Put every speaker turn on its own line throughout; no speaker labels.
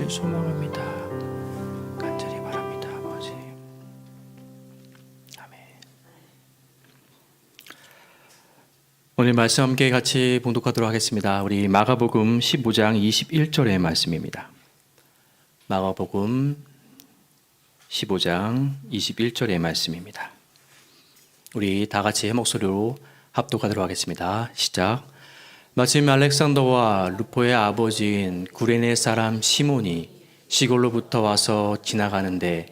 주시길 소망합니다. 간절히 바랍니다, 아버지. 아멘. 오늘 말씀 함께 같이 봉독하도록 하겠습니다. 우리 마가복음 15장 21절의 말씀입니다. 마가복음 15장 21절의 말씀입니다. 우리 다 같이 목소리로 합독하도록 하겠습니다. 시작. 마침 알렉산더와 루포의 아버지인 구레네 사람 시몬이 시골로부터 와서 지나가는데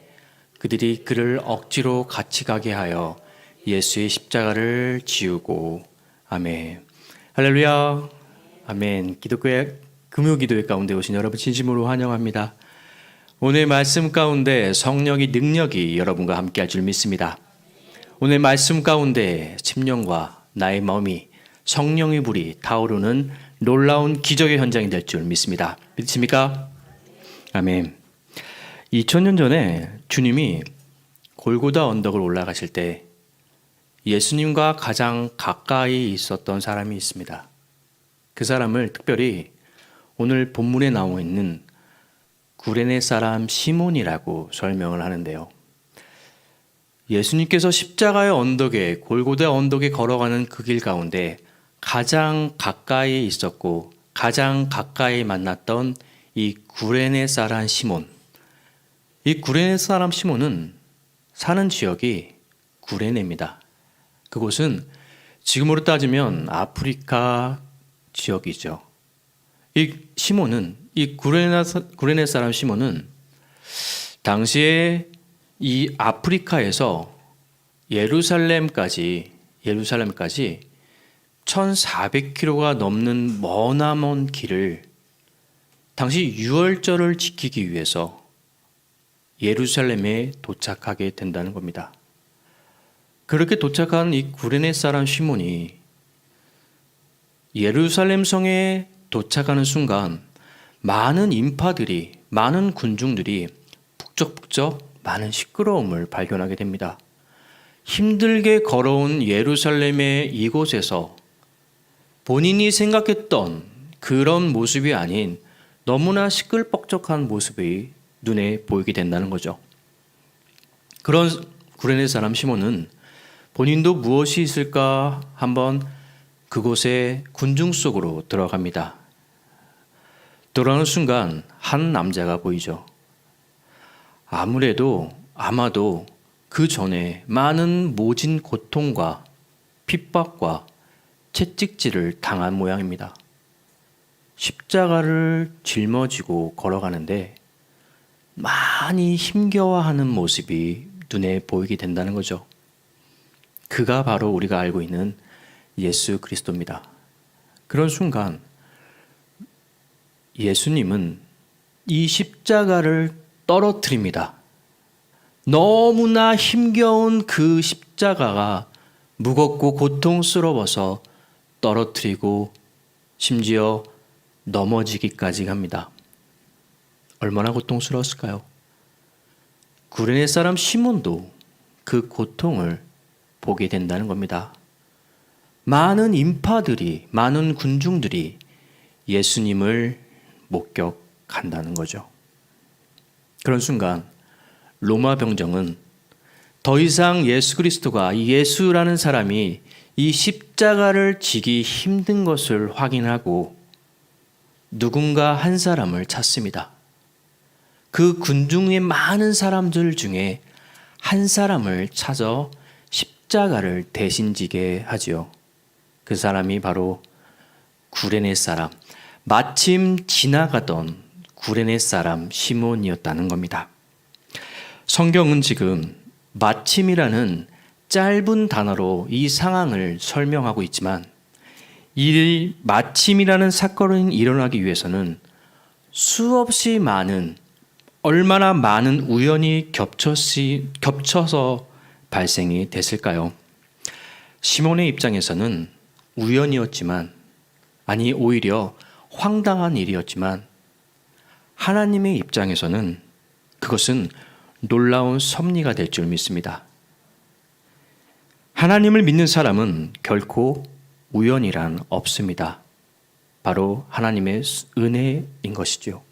그들이 그를 억지로 같이 가게 하여 예수의 십자가를 지우고. 아멘. 할렐루야. 아멘. 기독교의 금요기도회 가운데 오신 여러분 진심으로 환영합니다. 오늘 말씀 가운데 성령의 능력이 여러분과 함께 할 줄 믿습니다. 오늘 말씀 가운데 심령과 나의 마음이 성령의 불이 타오르는 놀라운 기적의 현장이 될 줄 믿습니다. 믿으십니까? 아멘. 2000년 전에 주님이 골고다 언덕을 올라가실 때 예수님과 가장 가까이 있었던 사람이 있습니다. 그 사람을 특별히 오늘 본문에 나와 있는 구레네 사람 시몬이라고 설명을 하는데요. 예수님께서 십자가의 언덕에, 골고다 언덕에 걸어가는 그 길 가운데 가장 가까이 있었고 가장 가까이 만났던 이 구레네 사람 시몬. 이 구레네 사람 시몬은 사는 지역이 구레네입니다. 그곳은 지금으로 따지면 아프리카 지역이죠. 이 시몬은, 이 구레네 사람 시몬은 당시에 이 아프리카에서 예루살렘까지 1400km가 넘는 머나먼 길을 당시 유월절을 지키기 위해서 예루살렘에 도착하게 된다는 겁니다. 그렇게 도착한 이 구레네 사람 시몬이 예루살렘 성에 도착하는 순간 많은 인파들이, 많은 군중들이 북적북적 많은 시끄러움을 발견하게 됩니다. 힘들게 걸어온 예루살렘의 이곳에서 본인이 생각했던 그런 모습이 아닌 너무나 시끌벅적한 모습이 눈에 보이게 된다는 거죠. 그런 구레네 사람 시몬은 본인도 무엇이 있을까 한번 그곳의 군중 속으로 들어갑니다. 들어가는 순간 한 남자가 보이죠. 아마도 그 전에 많은 모진 고통과 핍박과 채찍질을 당한 모양입니다. 십자가를 짊어지고 걸어가는데 많이 힘겨워하는 모습이 눈에 보이게 된다는 거죠. 그가 바로 우리가 알고 있는 예수 그리스도입니다. 그런 순간 예수님은 이 십자가를 떨어뜨립니다. 너무나 힘겨운 그 십자가가 무겁고 고통스러워서 떨어뜨리고 심지어 넘어지기까지 합니다. 얼마나 고통스러웠을까요? 구레네 사람 시몬도 그 고통을 보게 된다는 겁니다. 많은 인파들이, 많은 군중들이 예수님을 목격한다는 거죠. 그런 순간 로마 병정은 더 이상 예수 그리스도가, 예수라는 사람이 이 십자가를 지기 힘든 것을 확인하고 누군가 한 사람을 찾습니다. 그 군중의 많은 사람들 중에 한 사람을 찾아 십자가를 대신 지게 하지요. 그 사람이 바로 구레네 사람, 마침 지나가던 구레네 사람 시몬이었다는 겁니다. 성경은 지금 마침이라는 짧은 단어로 이 상황을 설명하고 있지만 이 마침이라는 사건이 일어나기 위해서는 수없이 많은, 얼마나 많은 우연이 겹쳐서 발생이 됐을까요? 시몬의 입장에서는 우연이었지만, 아니 오히려 황당한 일이었지만 하나님의 입장에서는 그것은 놀라운 섭리가 될 줄 믿습니다. 하나님을 믿는 사람은 결코 우연이란 없습니다. 바로 하나님의 은혜인 것이죠.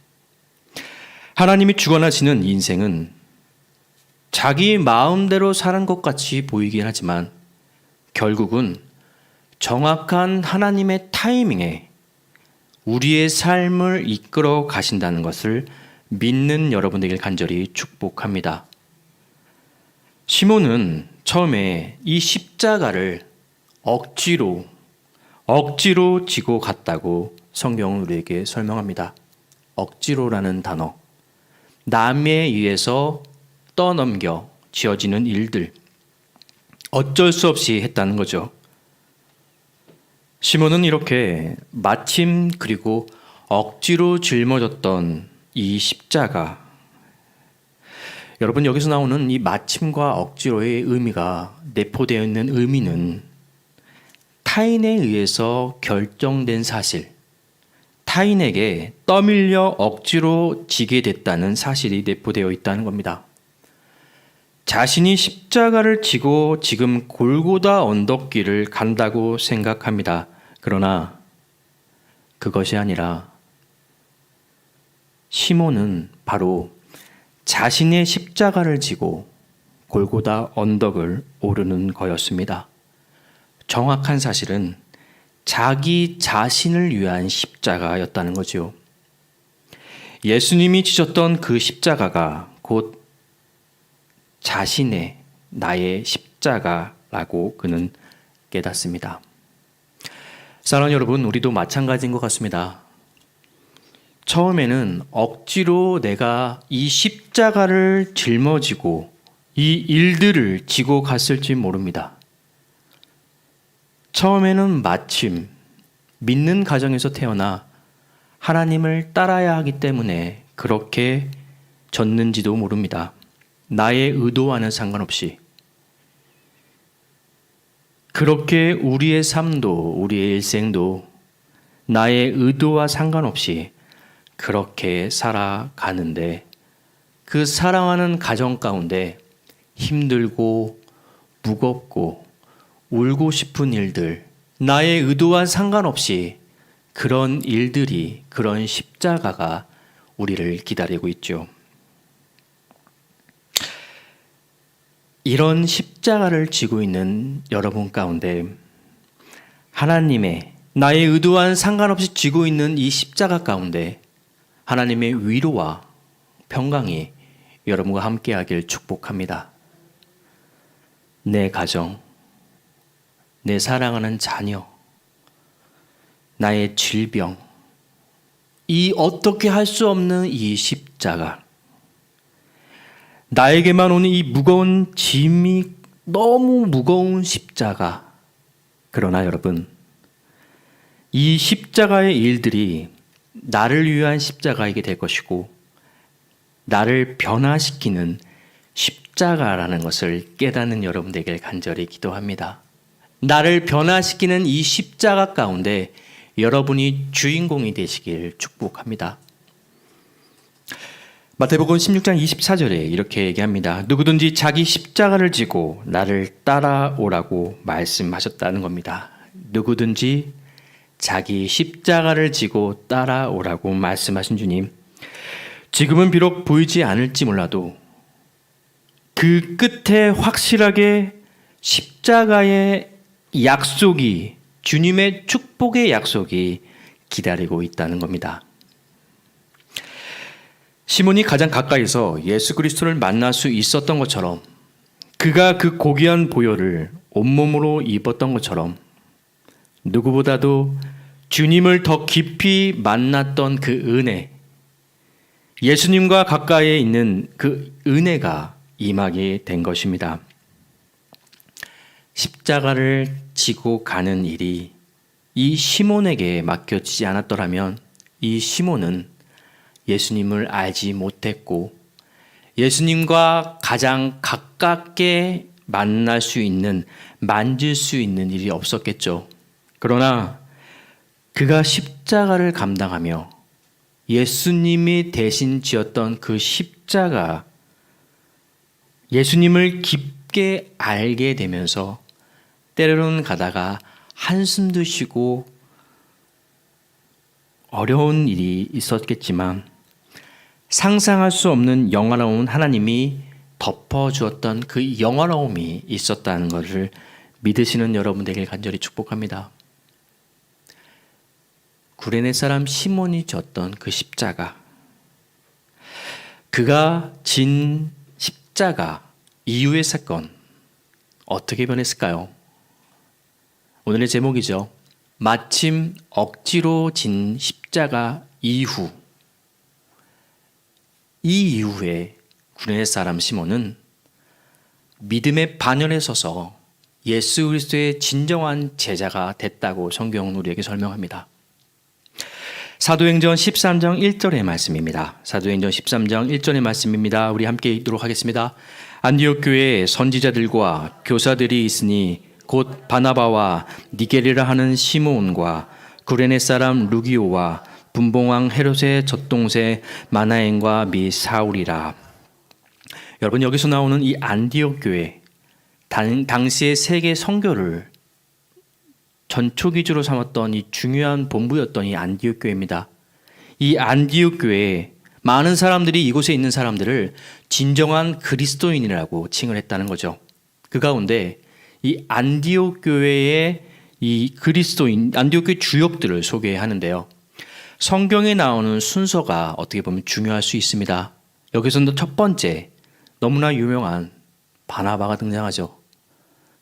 하나님이 주관하시는 인생은 자기 마음대로 사는 것 같이 보이긴 하지만 결국은 정확한 하나님의 타이밍에 우리의 삶을 이끌어 가신다는 것을 믿는 여러분 되길 간절히 축복합니다. 시몬은 처음에 이 십자가를 억지로 지고 갔다고 성경은 우리에게 설명합니다. 억지로라는 단어, 남에 의해서 떠넘겨 지어지는 일들, 어쩔 수 없이 했다는 거죠. 시몬은 이렇게 마침 그리고 억지로 짊어졌던 이 십자가, 여러분 여기서 나오는 이 마침과 억지로의 의미가 내포되어 있는 의미는 타인에 의해서 결정된 사실, 타인에게 떠밀려 억지로 지게 됐다는 사실이 내포되어 있다는 겁니다. 자신이 십자가를 지고 지금 골고다 언덕길을 간다고 생각합니다. 그러나 그것이 아니라 시몬은 바로 자신의 십자가를 지고 골고다 언덕을 오르는 거였습니다. 정확한 사실은 자기 자신을 위한 십자가였다는 거죠. 예수님이 지셨던 그 십자가가 곧 자신의 나의 십자가라고 그는 깨닫습니다. 사랑하는 여러분, 우리도 마찬가지인 것 같습니다. 처음에는 억지로 내가 이 십자가를 짊어지고 이 일들을 지고 갔을지 모릅니다. 처음에는 마침 믿는 가정에서 태어나 하나님을 따라야 하기 때문에 그렇게 졌는지도 모릅니다. 나의 의도와는 상관없이 그렇게 우리의 삶도 우리의 일생도 나의 의도와 상관없이 그렇게 살아가는데 그 사랑하는 가정 가운데 힘들고 무겁고 울고 싶은 일들, 나의 의도와 상관없이 그런 일들이, 그런 십자가가 우리를 기다리고 있죠. 이런 십자가를 지고 있는 여러분 가운데 하나님의 나의 의도와는 상관없이 지고 있는 이 십자가 가운데 하나님의 위로와 평강이 여러분과 함께하길 축복합니다. 내 가정, 내 사랑하는 자녀, 나의 질병, 이 어떻게 할 수 없는 이 십자가, 나에게만 오는 이 무거운 짐이 너무 무거운 십자가. 그러나 여러분, 이 십자가의 일들이 나를 위한 십자가이게 될 것이고 나를 변화시키는 십자가라는 것을 깨닫는 여러분 되길 간절히 기도합니다. 나를 변화시키는 이 십자가 가운데 여러분이 주인공이 되시길 축복합니다. 마태복음 16장 24절에 이렇게 얘기합니다. 누구든지 자기 십자가를 지고 나를 따라오라고 말씀하셨다는 겁니다. 누구든지 자기 십자가를 지고 따라오라고 말씀하신 주님, 지금은 비록 보이지 않을지 몰라도 그 끝에 확실하게 십자가의 약속이, 주님의 축복의 약속이 기다리고 있다는 겁니다. 시몬이 가장 가까이서 예수 그리스도를 만날 수 있었던 것처럼, 그가 그 고귀한 보혈을 온몸으로 입었던 것처럼 누구보다도 주님을 더 깊이 만났던 그 은혜, 예수님과 가까이에 있는 그 은혜가 임하게 된 것입니다. 십자가를 지고 가는 일이 이 시몬에게 맡겨지지 않았더라면 이 시몬은 예수님을 알지 못했고 예수님과 가장 가깝게 만날 수 있는, 만질 수 있는 일이 없었겠죠. 그러나 그가 십자가를 감당하며 예수님이 대신 지었던 그 십자가, 예수님을 깊게 알게 되면서 때로는 가다가 한숨도 쉬고 어려운 일이 있었겠지만 상상할 수 없는 영화로운 하나님이 덮어주었던 그 영화로움이 있었다는 것을 믿으시는 여러분 되길 간절히 축복합니다. 구레네 사람 시몬이 졌던 그 십자가, 그가 진 십자가 이후의 사건 어떻게 변했을까요? 오늘의 제목이죠. 마침 억지로 진 십자가 이후. 이 이후에 구레네 사람 시몬은 믿음의 반열에 서서 예수 그리스도의 진정한 제자가 됐다고 성경은 우리에게 설명합니다. 사도행전 13장 1절의 말씀입니다. 사도행전 13장 1절의 말씀입니다. 우리 함께 읽도록 하겠습니다. 안디옥 교회에 선지자들과 교사들이 있으니 곧 바나바와 니게리라 하는 시므온과 구레네 사람 루기오와 분봉왕 헤롯의 젖동생 마나엔과 미 사울이라. 여러분, 여기서 나오는 이 안디옥 교회, 당시의 세계 선교를 전초 기주로 삼았던 이 중요한 본부였던 이 안디옥 교회입니다. 이 안디옥 교회에 많은 사람들이 이곳에 있는 사람들을 진정한 그리스도인이라고 칭을 했다는 거죠. 그 가운데 이 안디옥 교회의 이 그리스도인, 안디옥 교회 주역들을 소개하는데요. 성경에 나오는 순서가 어떻게 보면 중요할 수 있습니다. 여기서는 첫 번째, 너무나 유명한 바나바가 등장하죠.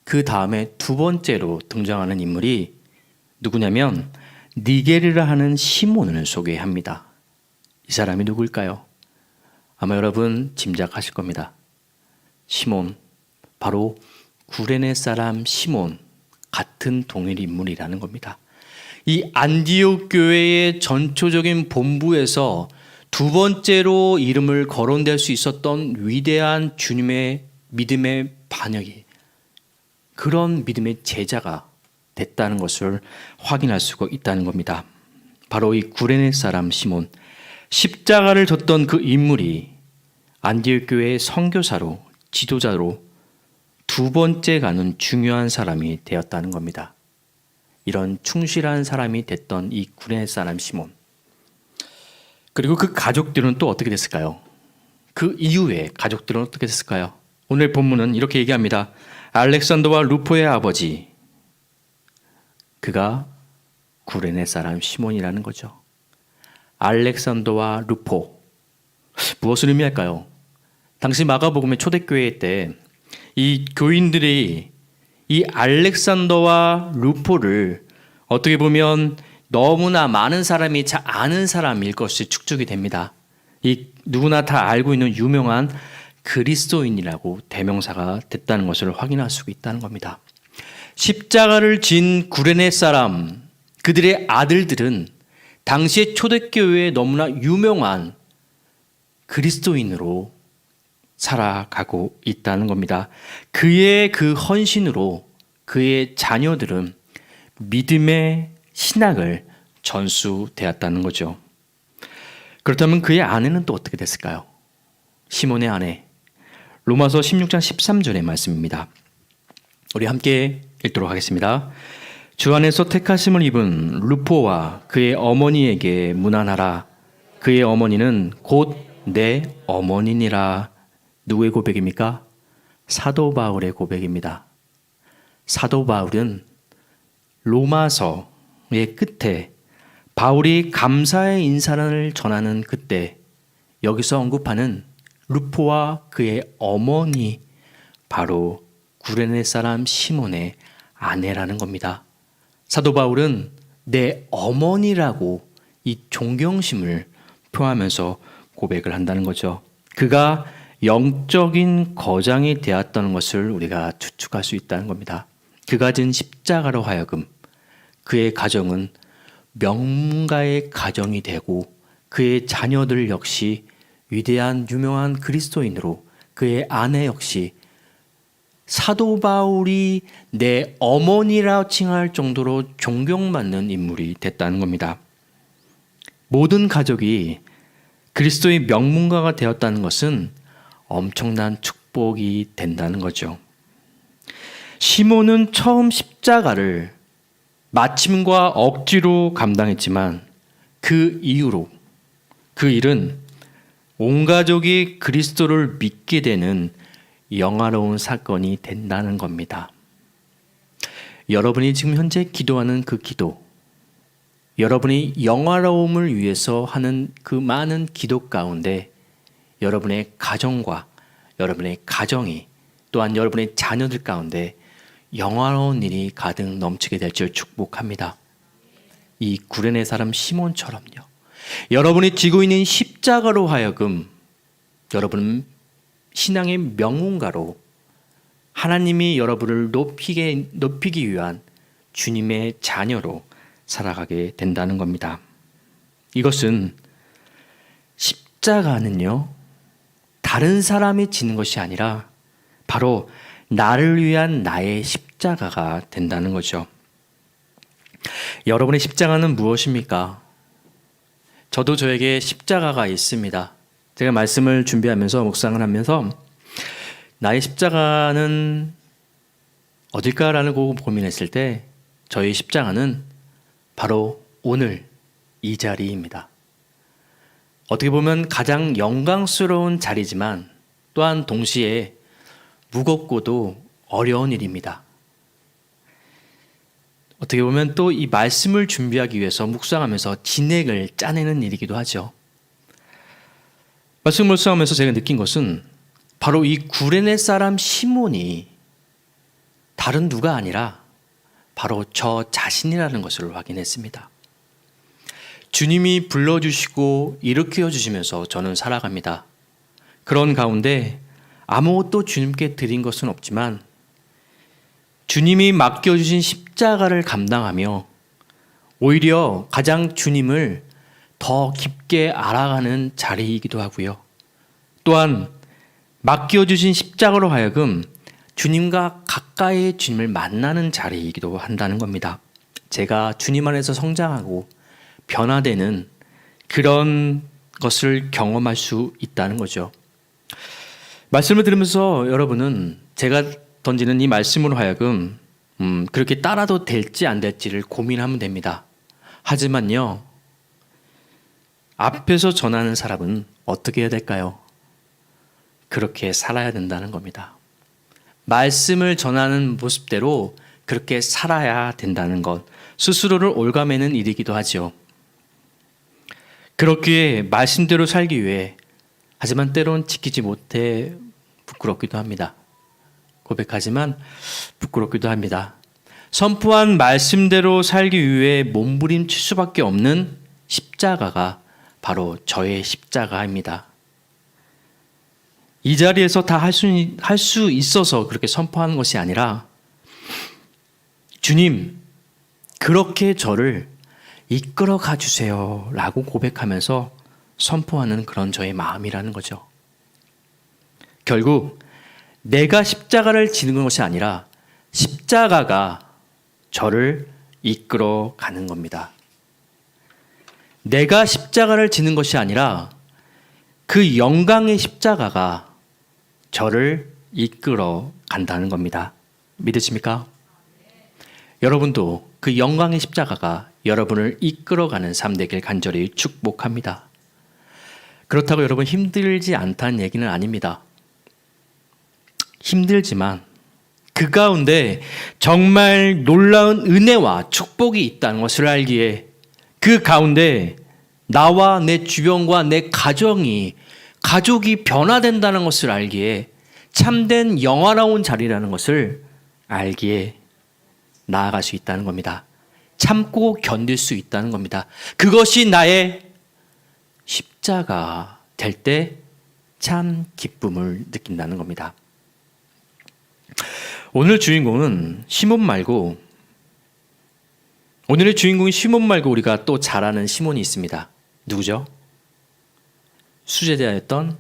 그 다음에 두 번째로 등장하는 인물이 누구냐면 니게리라 하는 시몬을 소개합니다. 이 사람이 누굴까요? 아마 여러분 짐작하실 겁니다. 시몬, 바로 구레네 사람 시몬, 같은 동일 인물이라는 겁니다. 이 안디옥 교회의 전초적인 본부에서 두 번째로 이름을 거론될 수 있었던 위대한 주님의 믿음의 반역이, 그런 믿음의 제자가 됐다는 것을 확인할 수가 있다는 겁니다. 바로 이 구레네 사람 시몬, 십자가를 졌던 그 인물이 안디옥 교회의 선교사로, 지도자로 두 번째 가는 중요한 사람이 되었다는 겁니다. 이런 충실한 사람이 됐던 이 구레네 사람 시몬, 그리고 그 가족들은 또 어떻게 됐을까요? 그 이후에 가족들은 어떻게 됐을까요? 오늘 본문은 이렇게 얘기합니다. 알렉산더와 루포의 아버지, 그가 구레네 사람 시몬이라는 거죠. 알렉산더와 루포, 무엇을 의미할까요? 당시 마가복음의 초대교회 때 이 교인들이 이 알렉산더와 루포를 어떻게 보면 너무나 많은 사람이 잘 아는 사람일 것이 축적이 됩니다. 이 누구나 다 알고 있는 유명한 그리스도인이라고 대명사가 됐다는 것을 확인할 수 있다는 겁니다. 십자가를 진 구레네 사람, 그들의 아들들은 당시의 초대교회에 너무나 유명한 그리스도인으로 살아가고 있다는 겁니다. 그의 그 헌신으로 그의 자녀들은 믿음의 신학을 전수되었다는 거죠. 그렇다면 그의 아내는 또 어떻게 됐을까요? 시몬의 아내, 로마서 16장 13절의 말씀입니다. 우리 함께 읽도록 하겠습니다. 주 안에서 택하심을 입은 루포와 그의 어머니에게 문안하라. 그의 어머니는 곧 내 어머니니라. 누구의 고백입니까? 사도 바울의 고백입니다. 사도 바울은 로마서의 끝에 바울이 감사의 인사를 전하는 그때 여기서 언급하는 루포와 그의 어머니, 바로 구레네 사람 시몬의 아내라는 겁니다. 사도 바울은 내 어머니라고 이 존경심을 표하면서 고백을 한다는 거죠. 그가 영적인 거장이 되었다는 것을 우리가 추측할 수 있다는 겁니다. 그가 진 십자가로 하여금 그의 가정은 명문가의 가정이 되고 그의 자녀들 역시 위대한 유명한 그리스도인으로, 그의 아내 역시 사도 바울이 내 어머니라 칭할 정도로 존경받는 인물이 됐다는 겁니다. 모든 가족이 그리스도의 명문가가 되었다는 것은 엄청난 축복이 된다는 거죠. 시몬은 처음 십자가를 마침과 억지로 감당했지만 그 이후로 그 일은 온 가족이 그리스도를 믿게 되는 영화로운 사건이 된다는 겁니다. 여러분이 지금 현재 기도하는 그 기도, 여러분이 영화로움을 위해서 하는 그 많은 기도 가운데 여러분의 가정과 여러분의 가정이 또한 여러분의 자녀들 가운데 영화로운 일이 가득 넘치게 될 줄 축복합니다. 이 구레네 사람 시몬처럼요. 여러분이 지고 있는 십자가로 하여금 여러분은 신앙의 명문가로 하나님이 여러분을 높이기 위한 주님의 자녀로 살아가게 된다는 겁니다. 이것은 십자가는요, 다른 사람이 지는 것이 아니라 바로 나를 위한 나의 십자가가 된다는 거죠. 여러분의 십자가는 무엇입니까? 저도 저에게 십자가가 있습니다. 제가 말씀을 준비하면서 묵상을 하면서 나의 십자가는 어딜까라고 고민했을 때 저의 십자가는 바로 오늘 이 자리입니다. 어떻게 보면 가장 영광스러운 자리지만 또한 동시에 무겁고도 어려운 일입니다. 어떻게 보면 또 이 말씀을 준비하기 위해서 묵상하면서 진액을 짜내는 일이기도 하죠. 말씀을 묵상하면서 제가 느낀 것은 바로 이 구레네 사람 시몬이 다른 누가 아니라 바로 저 자신이라는 것을 확인했습니다. 주님이 불러주시고 일으켜 주시면서 저는 살아갑니다. 그런 가운데 아무것도 주님께 드린 것은 없지만 주님이 맡겨주신 십자가를 감당하며 오히려 가장 주님을 더 깊게 알아가는 자리이기도 하고요. 또한 맡겨주신 십자가로 하여금 주님과 가까이 주님을 만나는 자리이기도 한다는 겁니다. 제가 주님 안에서 성장하고 변화되는 그런 것을 경험할 수 있다는 거죠. 말씀을 들으면서 여러분은 제가 던지는 이 말씀으로 하여금 그렇게 따라도 될지 안 될지를 고민하면 됩니다. 하지만요, 앞에서 전하는 사람은 어떻게 해야 될까요? 그렇게 살아야 된다는 겁니다. 말씀을 전하는 모습대로 그렇게 살아야 된다는 것, 스스로를 올가매는 일이기도 하죠. 그렇기에 말씀대로 살기 위해 하지만 때론 지키지 못해 부끄럽기도 합니다. 고백하지만 부끄럽기도 합니다. 선포한 말씀대로 살기 위해 몸부림칠 수밖에 없는 십자가가 바로 저의 십자가입니다. 이 자리에서 다 할 수 있어서 그렇게 선포하는 것이 아니라 주님, 그렇게 저를 이끌어 가주세요 라고 고백하면서 선포하는 그런 저의 마음이라는 거죠. 결국 내가 십자가를 지는 것이 아니라 십자가가 저를 이끌어 가는 겁니다. 내가 십자가를 지는 것이 아니라 그 영광의 십자가가 저를 이끌어 간다는 겁니다. 믿으십니까? 여러분도 그 영광의 십자가가 여러분을 이끌어가는 삶 되길 간절히 축복합니다. 그렇다고 여러분 힘들지 않다는 얘기는 아닙니다. 힘들지만 그 가운데 정말 놀라운 은혜와 축복이 있다는 것을 알기에 그 가운데 나와 내 주변과 내 가족이 변화된다는 것을 알기에 참된 영화로운 자리라는 것을 알기에 나아갈 수 있다는 겁니다. 참고 견딜 수 있다는 겁니다. 그것이 나의 십자가 될 때 참 기쁨을 느낀다는 겁니다. 오늘의 주인공은 시몬 말고 우리가 또 잘 아는 시몬이 있습니다. 누구죠? 수제자였던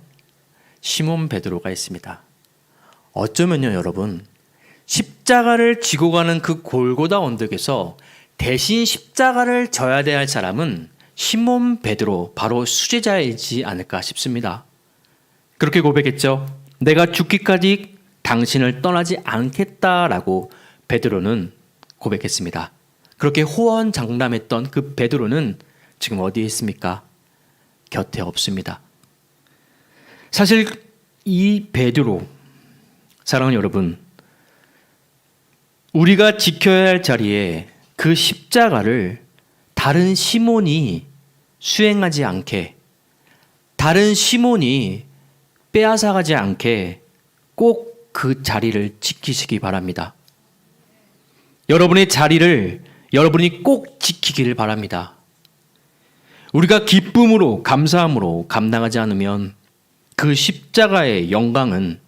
시몬 베드로가 있습니다. 어쩌면요, 여러분, 십자가를 지고 가는 그 골고다 언덕에서 대신 십자가를 져야 될 사람은 시몬 베드로, 바로 수제자이지 않을까 싶습니다. 그렇게 고백했죠. 내가 죽기까지 당신을 떠나지 않겠다라고 베드로는 고백했습니다. 그렇게 호언장담했던 그 베드로는 지금 어디에 있습니까? 곁에 없습니다. 사실 이 베드로, 사랑하는 여러분, 우리가 지켜야 할 자리에 그 십자가를 다른 시몬이 수행하지 않게, 다른 시몬이 빼앗아가지 않게 꼭 그 자리를 지키시기 바랍니다. 여러분의 자리를 여러분이 꼭 지키기를 바랍니다. 우리가 기쁨으로, 감사함으로 감당하지 않으면 그 십자가의 영광은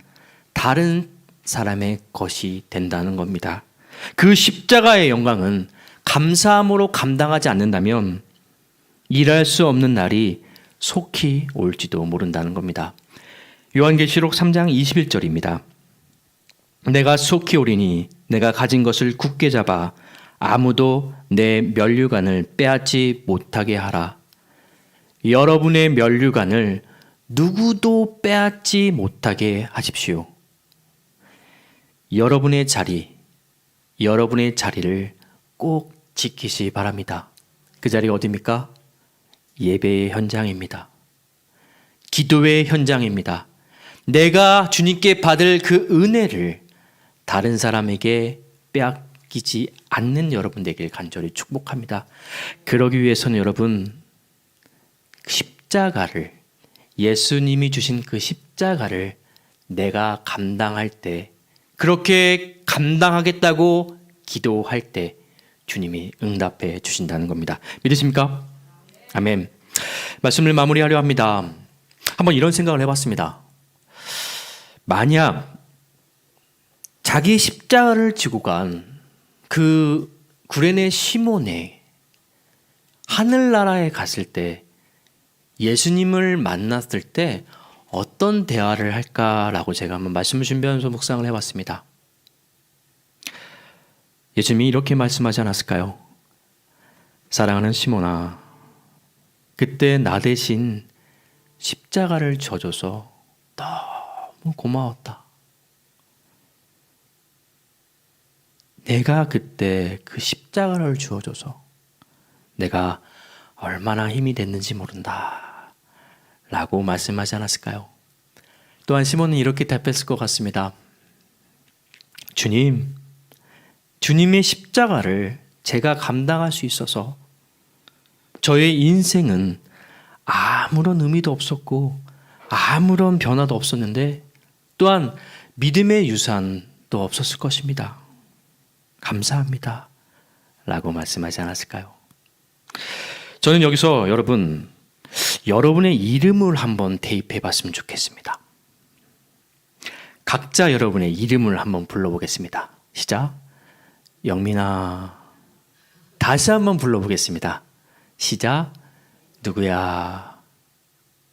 다른 사람의 것이 된다는 겁니다. 그 십자가의 영광은 감사함으로 감당하지 않는다면 일할 수 없는 날이 속히 올지도 모른다는 겁니다. 요한계시록 3장 21절입니다. 내가 속히 오리니 내가 가진 것을 굳게 잡아 아무도 내 면류관을 빼앗지 못하게 하라. 여러분의 면류관을 누구도 빼앗지 못하게 하십시오. 여러분의 자리를 꼭 지키시 바랍니다. 그 자리 어디입니까? 예배의 현장입니다. 기도의 현장입니다. 내가 주님께 받을 그 은혜를 다른 사람에게 빼앗기지 않는 여러분 되길 간절히 축복합니다. 그러기 위해서는 여러분, 십자가를, 예수님이 주신 그 십자가를 내가 감당할 때, 그렇게 감당하겠다고 기도할 때 주님이 응답해 주신다는 겁니다. 믿으십니까? 아멘. 말씀을 마무리하려 합니다. 한번 이런 생각을 해봤습니다. 만약 자기 십자가를 지고 간 그 구레네 시몬의 하늘나라에 갔을 때, 예수님을 만났을 때 어떤 대화를 할까라고 제가 한번 말씀을 준비하면서 묵상을 해봤습니다. 예수님이 이렇게 말씀하지 않았을까요? 사랑하는 시몬아, 그때 나 대신 십자가를 져줘서 너무 고마웠다. 내가 그때 그 십자가를 주어줘서 내가 얼마나 힘이 됐는지 모른다 라고 말씀하지 않았을까요? 또한 시몬은 이렇게 답했을 것 같습니다. 주님의 십자가를 제가 감당할 수 있어서 저의 인생은 아무런 의미도 없었고 아무런 변화도 없었는데, 또한 믿음의 유산도 없었을 것입니다. 감사합니다 라고 말씀하지 않았을까요? 저는 여기서 여러분의 이름을 한번 대입해 봤으면 좋겠습니다. 각자 여러분의 이름을 한번 불러보겠습니다. 시작. 영민아. 다시 한번 불러보겠습니다. 시작. 누구야?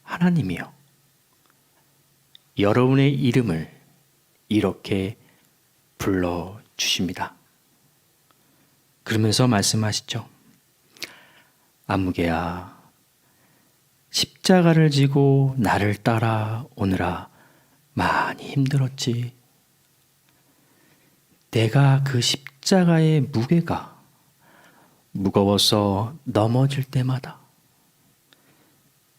하나님이요. 여러분의 이름을 이렇게 불러주십니다. 그러면서 말씀하시죠. 아무개야, 십자가를 지고 나를 따라오느라 많이 힘들었지. 내가 그 십자가의 무게가 무거워서 넘어질 때마다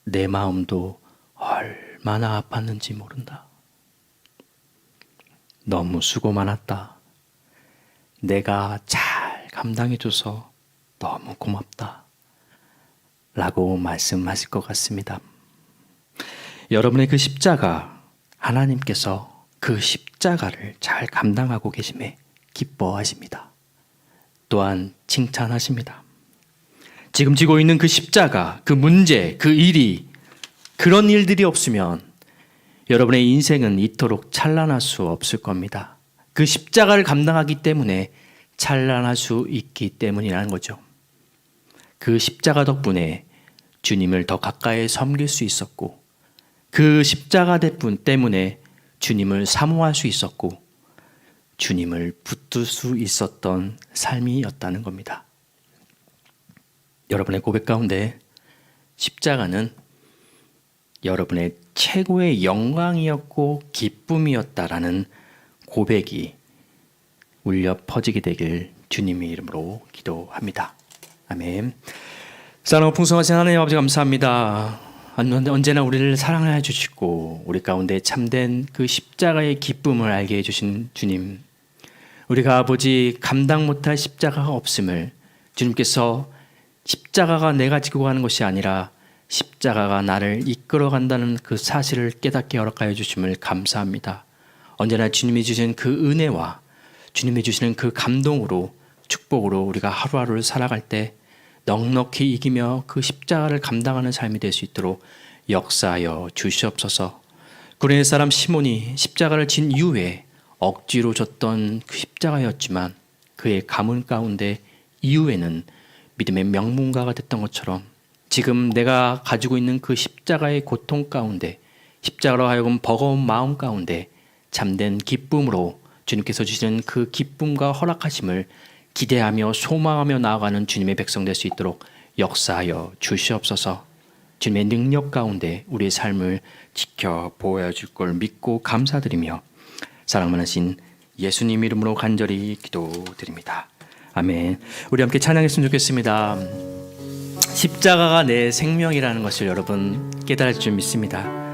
내 마음도 얼마나 아팠는지 모른다. 너무 수고 많았다. 내가 잘 감당해줘서 너무 고맙다 라고 말씀하실 것 같습니다. 여러분의 그 십자가, 하나님께서 그 십자가를 잘 감당하고 계심에 기뻐하십니다. 또한 칭찬하십니다. 지금 지고 있는 그 십자가, 그 문제, 그 일이, 그런 일들이 없으면 여러분의 인생은 이토록 찬란할 수 없을 겁니다. 그 십자가를 감당하기 때문에 찬란할 수 있기 때문이라는 거죠. 그 십자가 덕분에 주님을 더 가까이 섬길 수 있었고, 그 십자가 때문에 주님을 사모할 수 있었고, 주님을 붙들 수 있었던 삶이었다는 겁니다. 여러분의 고백 가운데 십자가는 여러분의 최고의 영광이었고 기쁨이었다라는 고백이 울려 퍼지게 되길 주님의 이름으로 기도합니다. 아멘. 사랑하고 풍성하신 하나님 아버지 감사합니다. 언제나 우리를 사랑해 주시고 우리 가운데 참된 그 십자가의 기쁨을 알게 해주신 주님, 우리가 아버지 감당 못할 십자가가 없음을 주님께서 십자가가 내가 지고 가는 것이 아니라 십자가가 나를 이끌어 간다는 그 사실을 깨닫게 허락하여 주심을 감사합니다. 언제나 주님이 주신 그 은혜와 주님이 주시는 그 감동으로 축복으로 우리가 하루하루를 살아갈 때 넉넉히 이기며 그 십자가를 감당하는 삶이 될 수 있도록 역사하여 주시옵소서. 구레네 사람 시몬이 십자가를 진 이후에 억지로 졌던 그 십자가였지만 그의 가문 가운데 이후에는 믿음의 명문가가 됐던 것처럼 지금 내가 가지고 있는 그 십자가의 고통 가운데, 십자가로 하여금 버거운 마음 가운데 참된 기쁨으로 주님께서 주시는 그 기쁨과 허락하심을 기대하며 소망하며 나아가는 주님의 백성 될 수 있도록 역사하여 주시옵소서. 주님의 능력 가운데 우리의 삶을 지켜 보호해줄 걸 믿고 감사드리며 사랑 많으신 예수님 이름으로 간절히 기도드립니다. 아멘. 우리 함께 찬양했으면 좋겠습니다. 십자가가 내 생명이라는 것을 여러분 깨달을 줄 믿습니다.